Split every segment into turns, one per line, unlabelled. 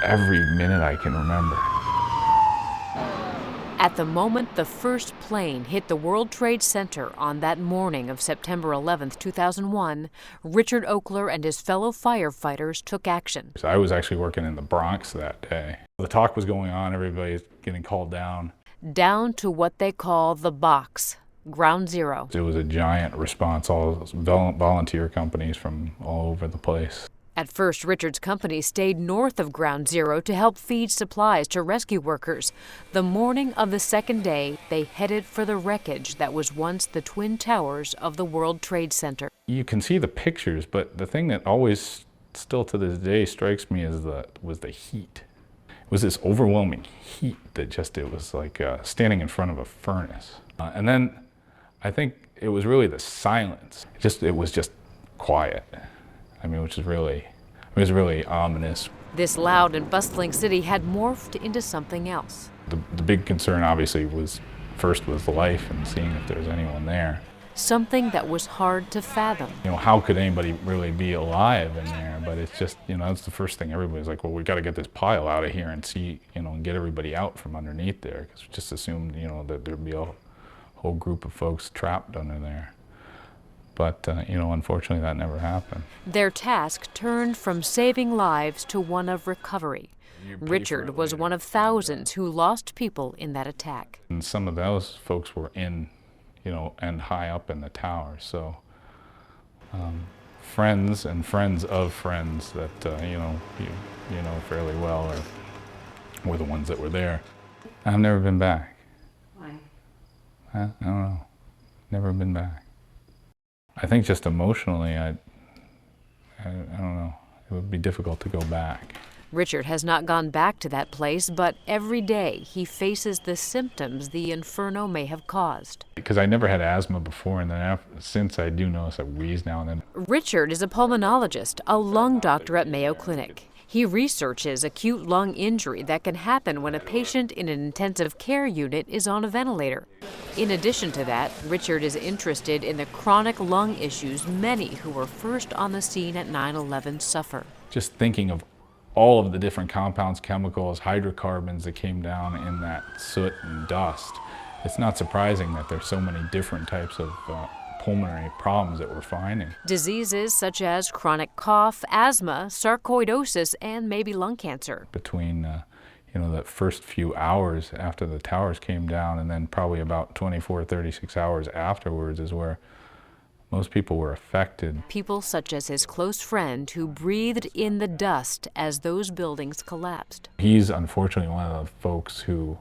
every minute I can remember.
At the moment the first plane hit the World Trade Center on that morning of September 11th, 2001, Richard Oakler and his fellow firefighters took action.
I was actually working in the Bronx that day. The talk was going on, everybody's getting called down.
Down to what they call the box, ground zero.
It was a giant response, all volunteer companies from all over the place.
At first, Richard's company stayed north of Ground Zero to help feed supplies to rescue workers. The morning of the second day, they headed for the wreckage that was once the Twin Towers of the World Trade Center.
You can see the pictures, but the thing that always, still to this day, strikes me was the heat. It was this overwhelming heat that it was like standing in front of a furnace. And then I think it was really the silence. It was just quiet. I mean, it was really ominous.
This loud and bustling city had morphed into something else.
The big concern obviously was life and seeing if there was anyone there.
Something that was hard to fathom.
You know, how could anybody really be alive in there? But it's just, you know, that's the first thing everybody's like, well, we got to get this pile out of here and see, you know, and get everybody out from underneath there, because we just assumed, you know, that there'd be a whole group of folks trapped under there. But, you know, unfortunately that never happened.
Their task turned from saving lives to one of recovery. Richard was one of thousands who lost people in that attack.
And some of those folks were in, you know, and high up in the tower. So friends and friends of friends that, you know fairly well were the ones that were there. I've never been back.
Why?
I don't know. Never been back. I think just emotionally, I don't know, it would be difficult to go back.
Richard has not gone back to that place, but every day he faces the symptoms the inferno may have caused.
Because I never had asthma before, and then since I do notice I wheeze now and then.
Richard is a pulmonologist, a lung doctor at Mayo Clinic. He researches acute lung injury that can happen when a patient in an intensive care unit is on a ventilator. In addition to that, Richard is interested in the chronic lung issues many who were first on the scene at 9/11 suffer.
Just thinking of all of the different compounds, chemicals, hydrocarbons that came down in that soot and dust, it's not surprising that there's so many different types of pulmonary problems that we're finding.
Diseases such as chronic cough, asthma, sarcoidosis, and maybe lung cancer.
Between you know, that first few hours after the towers came down, and then probably about 24, 36 hours afterwards is where most people were affected.
People such as his close friend who breathed in the dust as those buildings collapsed.
He's unfortunately one of the folks who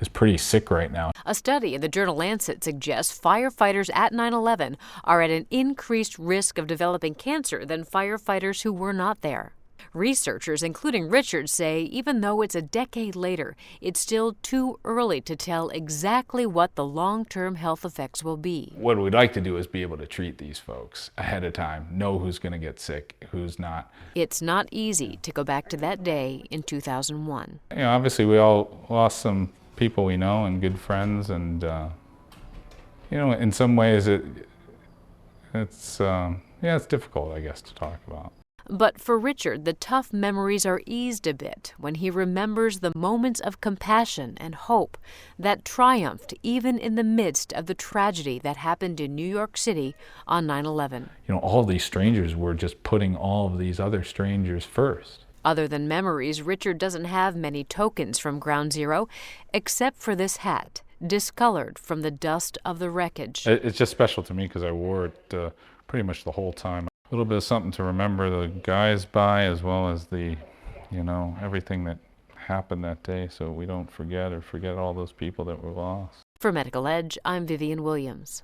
is pretty sick right now.
A study in the journal Lancet suggests firefighters at 9/11 are at an increased risk of developing cancer than firefighters who were not there. Researchers, including Richard, say even though it's a decade later, it's still too early to tell exactly what the long-term health effects will be.
What we'd like to do is be able to treat these folks ahead of time, know who's going to get sick, who's not.
It's not easy to go back to that day in 2001.
You know, obviously we all lost some people we know and good friends, and you know, in some ways it's difficult, I guess, to talk about.
But for Richard, the tough memories are eased a bit when he remembers the moments of compassion and hope that triumphed even in the midst of the tragedy that happened in New York City on 9/11.
You know, all these strangers were just putting all of these other strangers first.
Other than memories, Richard doesn't have many tokens from Ground Zero, except for this hat, discolored from the dust of the wreckage.
It's just special to me because I wore it pretty much the whole time. A little bit of something to remember the guys by, as well as the, you know, everything that happened that day, so we don't forget all those people that were lost.
For Medical Edge, I'm Vivian Williams.